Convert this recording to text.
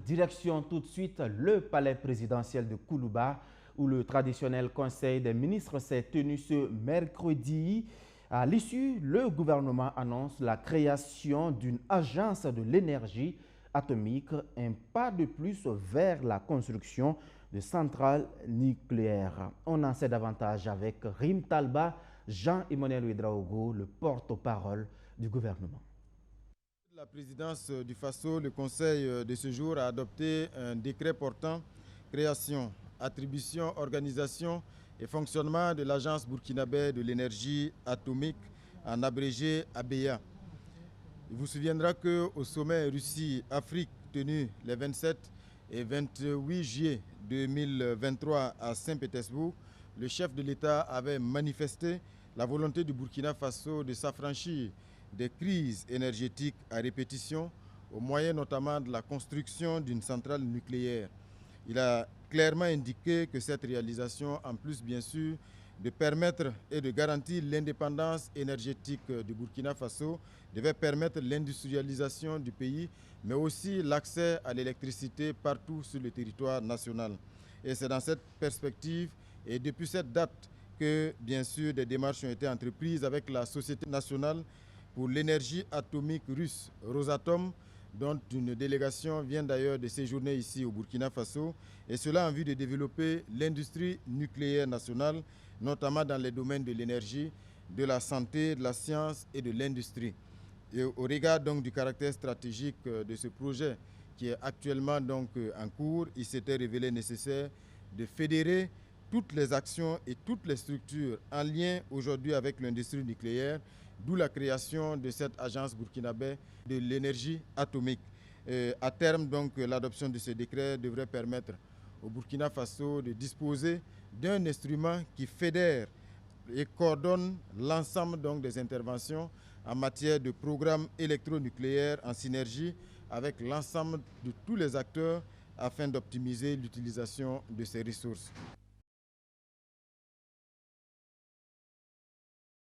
Direction tout de suite le palais présidentiel de Koulouba, où le traditionnel conseil des ministres s'est tenu ce mercredi. À l'issue, le gouvernement annonce la création d'une agence de l'énergie atomique, un pas de plus vers la construction de centrales nucléaires. On en sait davantage avec Rim Talba, Jean-Emmanuel Ouedraogo, le porte-parole du gouvernement. La présidence du FASO, le Conseil de ce jour a adopté un décret portant création, attribution, organisation et fonctionnement de l'Agence burkinabé de l'énergie atomique, en abrégé ABEA. Il vous souviendra qu'au sommet Russie-Afrique tenu les 27 et 28 juillet 2023 à Saint-Pétersbourg, le chef de l'État avait manifesté la volonté du Burkina Faso de s'affranchir des crises énergétiques à répétition, au moyen notamment de la construction d'une centrale nucléaire. Il a clairement indiqué que cette réalisation, en plus bien sûr de permettre et de garantir l'indépendance énergétique du Burkina Faso, devait permettre l'industrialisation du pays, mais aussi l'accès à l'électricité partout sur le territoire national. Et c'est dans cette perspective et depuis cette date que, bien sûr, des démarches ont été entreprises avec la Société nationale pour l'énergie atomique russe, Rosatom, dont une délégation vient d'ailleurs de séjourner ici au Burkina Faso, et cela en vue de développer l'industrie nucléaire nationale, notamment dans les domaines de l'énergie, de la santé, de la science et de l'industrie. Et au regard donc du caractère stratégique de ce projet qui est actuellement donc en cours, il s'était révélé nécessaire de fédérer toutes les actions et toutes les structures en lien aujourd'hui avec l'industrie nucléaire, d'où la création de cette agence burkinabé de l'énergie atomique. À terme, donc, l'adoption de ce décret devrait permettre au Burkina Faso de disposer d'un instrument qui fédère et coordonne l'ensemble donc des interventions en matière de programmes électronucléaires en synergie avec l'ensemble de tous les acteurs afin d'optimiser l'utilisation de ces ressources.